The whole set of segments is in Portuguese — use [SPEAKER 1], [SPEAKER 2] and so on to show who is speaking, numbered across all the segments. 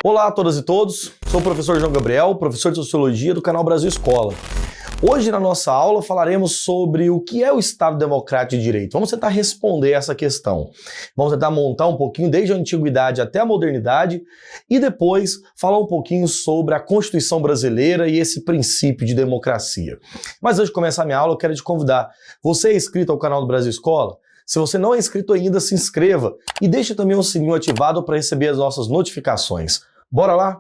[SPEAKER 1] Olá a todas e todos, sou o professor João Gabriel, professor de Sociologia do canal Brasil Escola. Hoje na nossa aula falaremos sobre o que é o Estado Democrático de Direito. Vamos tentar responder essa questão. Vamos tentar montar um pouquinho desde a antiguidade até a modernidade e depois falar um pouquinho sobre a Constituição brasileira e esse princípio de democracia. Mas antes de começar a minha aula, eu quero te convidar. Você é inscrito ao canal do Brasil Escola? Se você não é inscrito ainda, se inscreva e deixe também o sininho ativado para receber as nossas notificações. Bora lá?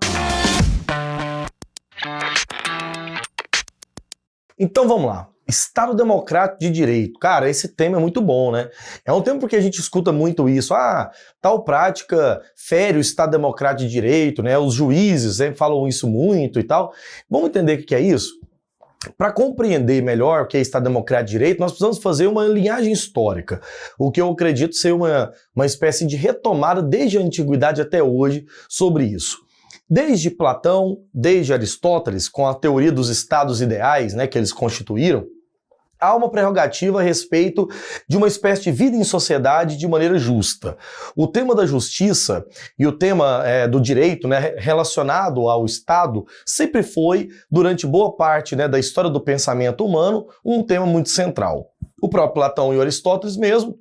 [SPEAKER 1] Então vamos lá. Estado Democrático de Direito. Cara, esse tema é muito bom, né? É um tema porque a gente escuta muito isso. Tal prática fere o Estado Democrático de Direito, né? Os juízes sempre falam isso muito e tal. Vamos entender o que é isso? Para compreender melhor o que é Estado Democrático de Direito, nós precisamos fazer uma linhagem histórica, o que eu acredito ser uma espécie de retomada desde a antiguidade até hoje sobre isso. Desde Platão, desde Aristóteles, com a teoria dos estados ideais, né, que eles constituíram, há uma prerrogativa a respeito de uma espécie de vida em sociedade de maneira justa. O tema da justiça e o tema do direito, né, relacionado ao Estado sempre foi, durante boa parte, né, da história do pensamento humano, um tema muito central. O próprio Platão e Aristóteles mesmo,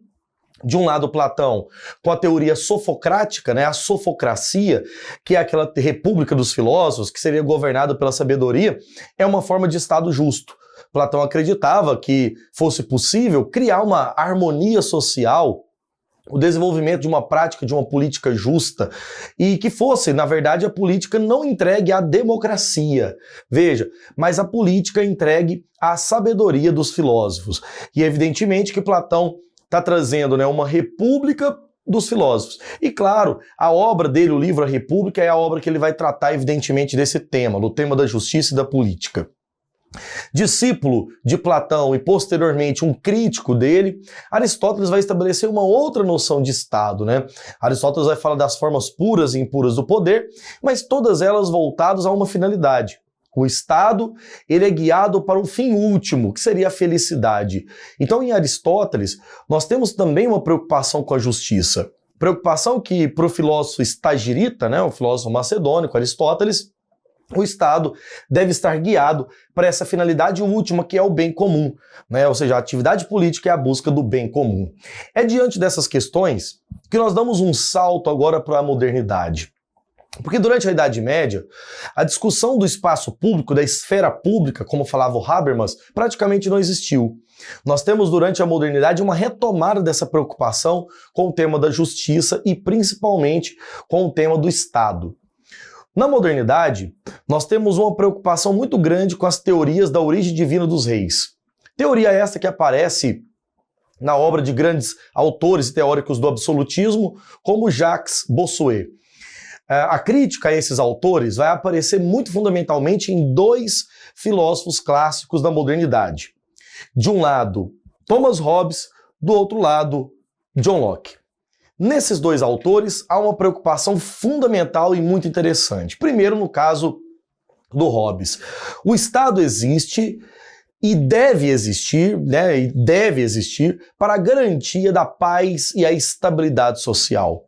[SPEAKER 1] de um lado Platão com a teoria sofocrática, né, a sofocracia, que é aquela república dos filósofos, que seria governada pela sabedoria, é uma forma de Estado justo. Platão acreditava que fosse possível criar uma harmonia social, o desenvolvimento de uma prática, de uma política justa, e que fosse, na verdade, a política não entregue à democracia, veja, mas a política entregue à sabedoria dos filósofos. E evidentemente que Platão está trazendo, né, uma república dos filósofos. E claro, a obra dele, o livro A República, é a obra que ele vai tratar, evidentemente, desse tema, do tema da justiça e da política. Discípulo de Platão e posteriormente um crítico dele, Aristóteles vai estabelecer uma outra noção de Estado, né? Aristóteles vai falar das formas puras e impuras do poder, mas todas elas voltadas a uma finalidade. O Estado, ele é guiado para um fim último, que seria a felicidade. Então, em Aristóteles, nós temos também uma preocupação com a justiça. Preocupação que, para o filósofo estagirita, né, o filósofo macedônico, Aristóteles, o Estado deve estar guiado para essa finalidade última, que é o bem comum, né? Ou seja, a atividade política é a busca do bem comum. É diante dessas questões que nós damos um salto agora para a modernidade. Porque durante a Idade Média, a discussão do espaço público, da esfera pública, como falava o Habermas, praticamente não existiu. Nós temos durante a modernidade uma retomada dessa preocupação com o tema da justiça e principalmente com o tema do Estado. Na modernidade, nós temos uma preocupação muito grande com as teorias da origem divina dos reis. Teoria essa que aparece na obra de grandes autores e teóricos do absolutismo, como Jacques Bossuet. A crítica a esses autores vai aparecer muito fundamentalmente em dois filósofos clássicos da modernidade. De um lado, Thomas Hobbes, do outro lado, John Locke. Nesses dois autores, há uma preocupação fundamental e muito interessante. Primeiro, no caso do Hobbes. O Estado existe e deve existir, né, para a garantia da paz e a estabilidade social.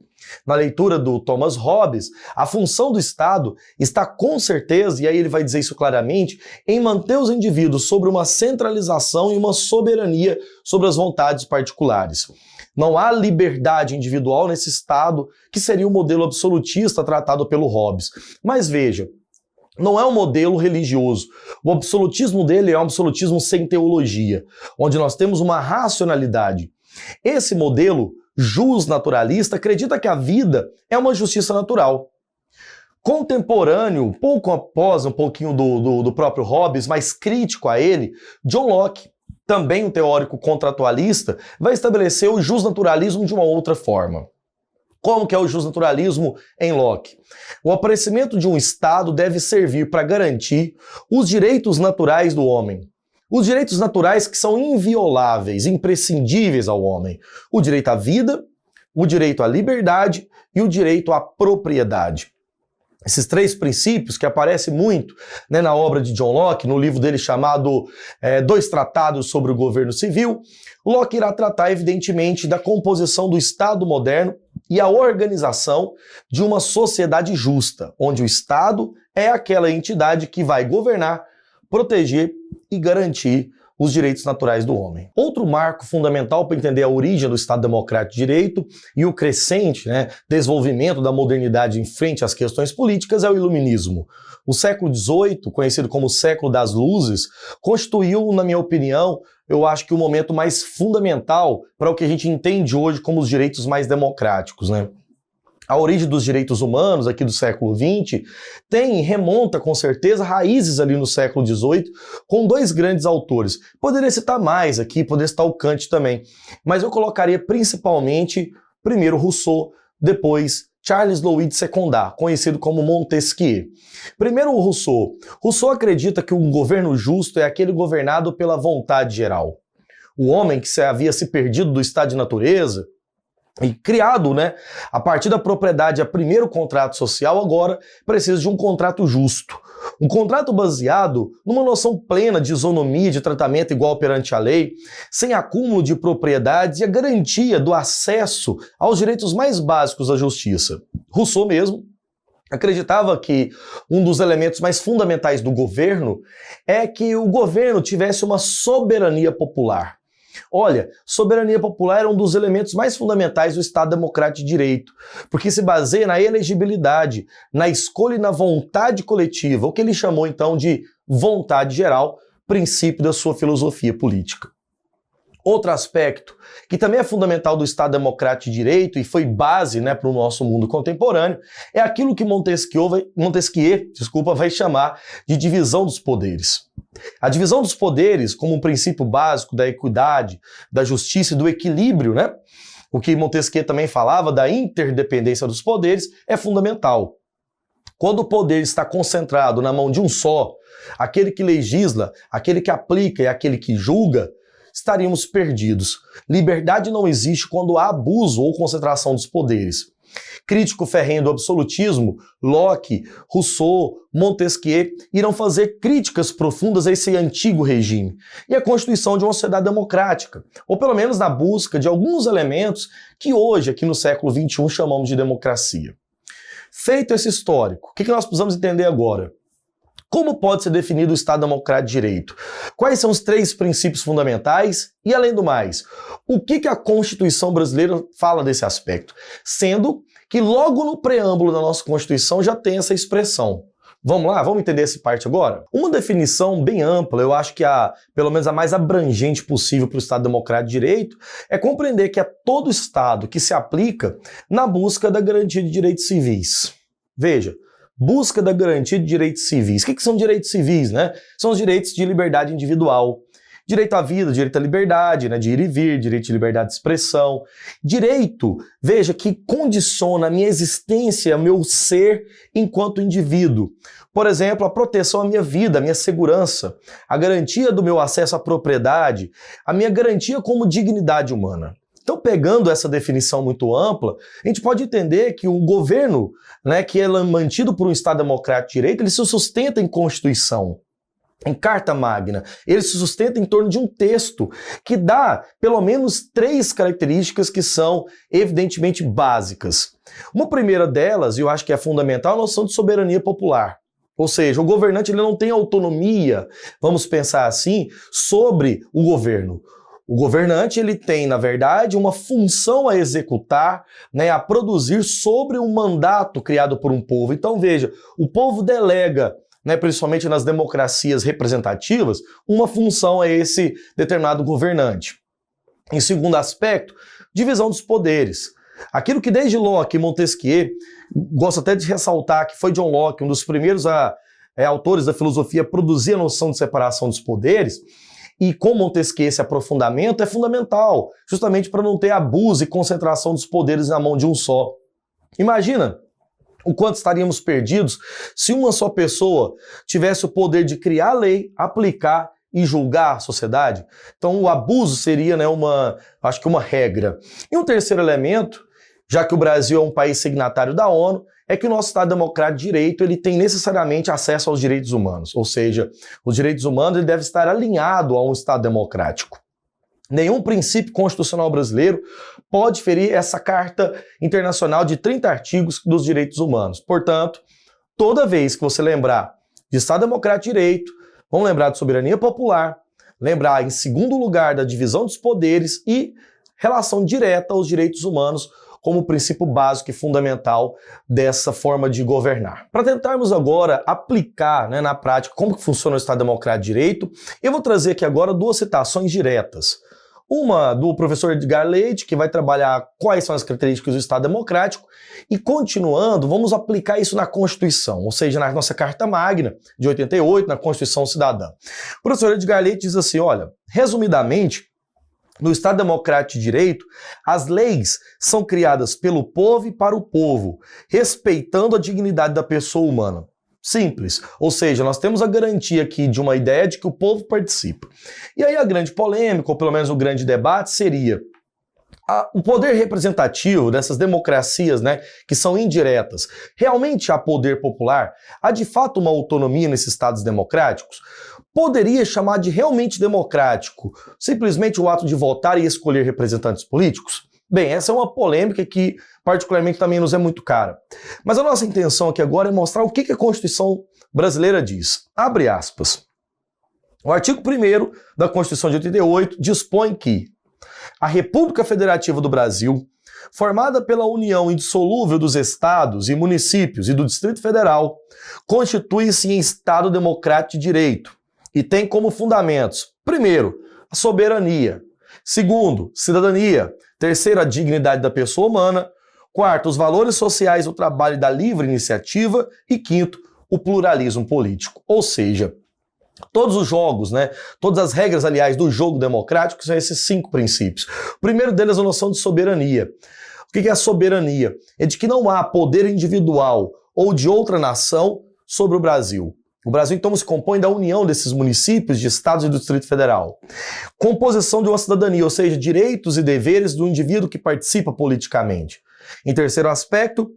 [SPEAKER 1] Na leitura do Thomas Hobbes, a função do Estado está com certeza, e aí ele vai dizer isso claramente, em manter os indivíduos sobre uma centralização e uma soberania sobre as vontades particulares. Não há liberdade individual nesse Estado, que seria o modelo absolutista tratado pelo Hobbes. Mas veja, não é um modelo religioso. O absolutismo dele é um absolutismo sem teologia, onde nós temos uma racionalidade. Esse modelo justnaturalista acredita que a vida é uma justiça natural. Contemporâneo, pouco após um pouquinho do próprio Hobbes, mas crítico a ele, John Locke, também um teórico contratualista, vai estabelecer o justnaturalismo de uma outra forma. Como que é o justnaturalismo em Locke? O aparecimento de um Estado deve servir para garantir os direitos naturais do homem. Os direitos naturais que são invioláveis, imprescindíveis ao homem. O direito à vida, o direito à liberdade e o direito à propriedade. Esses três princípios que aparecem muito, né, na obra de John Locke, no livro dele chamado Dois Tratados sobre o Governo Civil, Locke irá tratar evidentemente da composição do Estado moderno e a organização de uma sociedade justa, onde o Estado é aquela entidade que vai governar, proteger e garantir os direitos naturais do homem. Outro marco fundamental para entender a origem do Estado Democrático de Direito e o crescente desenvolvimento da modernidade em frente às questões políticas é o Iluminismo. O século XVIII, conhecido como o século das luzes, constituiu, na minha opinião, eu acho que o momento mais fundamental para o que a gente entende hoje como os direitos mais democráticos, A origem dos direitos humanos aqui do século XX remonta com certeza raízes ali no século XVIII com dois grandes autores. Poderia citar mais aqui, poderia citar o Kant também, mas eu colocaria principalmente primeiro Rousseau, depois Charles Louis de Secondat, conhecido como Montesquieu. Primeiro o Rousseau. Rousseau acredita que um governo justo é aquele governado pela vontade geral. O homem que havia se perdido do estado de natureza e criado, a partir da propriedade a primeiro contrato social, agora precisa de um contrato justo. Um contrato baseado numa noção plena de isonomia, de tratamento igual perante a lei, sem acúmulo de propriedades e a garantia do acesso aos direitos mais básicos da justiça. Rousseau mesmo acreditava que um dos elementos mais fundamentais do governo é que o governo tivesse uma soberania popular. Olha, soberania popular é um dos elementos mais fundamentais do Estado Democrático de Direito, porque se baseia na elegibilidade, na escolha e na vontade coletiva, o que ele chamou então de vontade geral, princípio da sua filosofia política. Outro aspecto que também é fundamental do Estado Democrático de Direito e foi base para o nosso mundo contemporâneo é aquilo que Montesquieu vai chamar de divisão dos poderes. A divisão dos poderes como um princípio básico da equidade, da justiça e do equilíbrio, o que Montesquieu também falava da interdependência dos poderes, é fundamental. Quando o poder está concentrado na mão de um só, aquele que legisla, aquele que aplica e aquele que julga, estaríamos perdidos. Liberdade não existe quando há abuso ou concentração dos poderes. Crítico ferrenho do absolutismo, Locke, Rousseau, Montesquieu irão fazer críticas profundas a esse antigo regime e a constituição de uma sociedade democrática, ou pelo menos na busca de alguns elementos que hoje, aqui no século XXI, chamamos de democracia. Feito esse histórico, o que nós precisamos entender agora? Como pode ser definido o Estado Democrático de Direito? Quais são os 3 princípios fundamentais? E, além do mais, o que a Constituição brasileira fala desse aspecto? Sendo que logo no preâmbulo da nossa Constituição já tem essa expressão. Vamos lá? Vamos entender essa parte agora? Uma definição bem ampla, eu acho que pelo menos a mais abrangente possível para o Estado Democrático de Direito, é compreender que é todo Estado que se aplica na busca da garantia de direitos civis. Veja, busca da garantia de direitos civis. O que são direitos civis, São os direitos de liberdade individual. Direito à vida, direito à liberdade, de ir e vir, direito de liberdade de expressão. Direito, veja, que condiciona a minha existência, o meu ser enquanto indivíduo. Por exemplo, a proteção à minha vida, à minha segurança, a garantia do meu acesso à propriedade, a minha garantia como dignidade humana. Então, pegando essa definição muito ampla, a gente pode entender que o governo, que é mantido por um Estado Democrático de Direito, ele se sustenta em Constituição, em Carta Magna. Ele se sustenta em torno de um texto que dá pelo menos 3 características que são evidentemente básicas. Uma primeira delas, e eu acho que é fundamental, é a noção de soberania popular. Ou seja, o governante ele não tem autonomia, vamos pensar assim, sobre o governo. O governante ele tem, na verdade, uma função a executar, a produzir sobre um mandato criado por um povo. Então, veja, o povo delega, principalmente nas democracias representativas, uma função a esse determinado governante. Em segundo aspecto, divisão dos poderes. Aquilo que desde Locke e Montesquieu, gosto até de ressaltar que foi John Locke, um dos primeiros autores da filosofia, a produzir a noção de separação dos poderes. E com Montesquieu esse aprofundamento é fundamental, justamente para não ter abuso e concentração dos poderes na mão de um só. Imagina o quanto estaríamos perdidos se uma só pessoa tivesse o poder de criar a lei, aplicar e julgar a sociedade. Então o abuso seria acho que uma regra. E um terceiro elemento, já que o Brasil é um país signatário da ONU, é que o nosso Estado Democrático de Direito ele tem necessariamente acesso aos direitos humanos, ou seja, os direitos humanos ele deve estar alinhado a um Estado democrático. Nenhum princípio constitucional brasileiro pode ferir essa Carta Internacional de 30 artigos dos direitos humanos. Portanto, toda vez que você lembrar de Estado Democrático de Direito, vamos lembrar de soberania popular, lembrar, em segundo lugar, da divisão dos poderes e relação direta aos direitos humanos como princípio básico e fundamental dessa forma de governar. Para tentarmos agora aplicar, na prática como que funciona o Estado Democrático de Direito, eu vou trazer aqui agora duas citações diretas. Uma do professor Edgar Leite, que vai trabalhar quais são as características do Estado Democrático, e continuando, vamos aplicar isso na Constituição, ou seja, na nossa Carta Magna de 88, na Constituição Cidadã. O professor Edgar Leite diz assim, olha, resumidamente, no Estado Democrático de Direito, as leis são criadas pelo povo e para o povo, respeitando a dignidade da pessoa humana. Simples, ou seja, nós temos a garantia aqui de uma ideia de que o povo participa. E aí a grande polêmica, ou pelo menos o grande debate, seria o poder representativo dessas democracias, que são indiretas. Realmente há poder popular? Há de fato uma autonomia nesses estados democráticos? Poderia chamar de realmente democrático simplesmente o ato de votar e escolher representantes políticos? Bem, essa é uma polêmica que particularmente também nos é muito cara. Mas a nossa intenção aqui agora é mostrar o que a Constituição brasileira diz. Abre aspas. O artigo 1º da Constituição de 88 dispõe que a República Federativa do Brasil, formada pela união indissolúvel dos estados e municípios e do Distrito Federal, constitui-se em Estado Democrático de Direito e tem como fundamentos, primeiro, a soberania, segundo, cidadania, terceiro, a dignidade da pessoa humana, quarto, os valores sociais do trabalho e da livre iniciativa e quinto, o pluralismo político. Ou seja, todos os jogos, todas as regras, aliás, do jogo democrático são esses 5 princípios. O primeiro deles é a noção de soberania. O que é a soberania? É de que não há poder individual ou de outra nação sobre o Brasil. O Brasil, então, se compõe da união desses municípios, de estados e do Distrito Federal. Composição de uma cidadania, ou seja, direitos e deveres do indivíduo que participa politicamente. Em terceiro aspecto,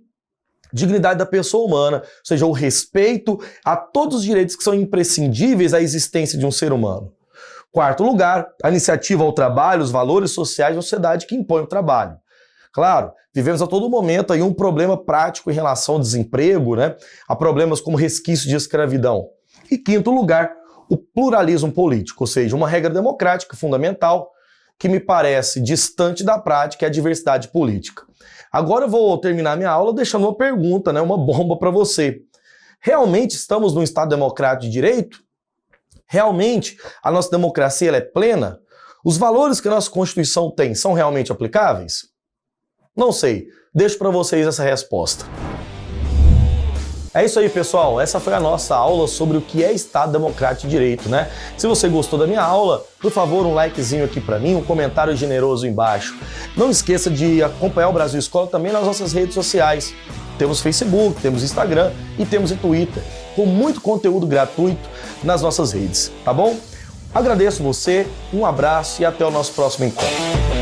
[SPEAKER 1] dignidade da pessoa humana, ou seja, o respeito a todos os direitos que são imprescindíveis à existência de um ser humano. Quarto lugar, a iniciativa ao trabalho, os valores sociais da sociedade que impõem o trabalho. Claro, vivemos a todo momento aí um problema prático em relação ao desemprego, a problemas como resquício de escravidão. E quinto lugar, o pluralismo político, ou seja, uma regra democrática fundamental que me parece distante da prática é a diversidade política. Agora eu vou terminar minha aula deixando uma pergunta, uma bomba para você. Realmente estamos num Estado Democrático de Direito? Realmente a nossa democracia ela é plena? Os valores que a nossa Constituição tem são realmente aplicáveis? Não sei, deixo para vocês essa resposta. É isso aí, pessoal. Essa foi a nossa aula sobre o que é Estado Democrático de Direito, Se você gostou da minha aula, por favor, um likezinho aqui para mim, um comentário generoso embaixo. Não esqueça de acompanhar o Brasil Escola também nas nossas redes sociais. Temos Facebook, temos Instagram e temos o Twitter, com muito conteúdo gratuito nas nossas redes, tá bom? Agradeço você, um abraço e até o nosso próximo encontro.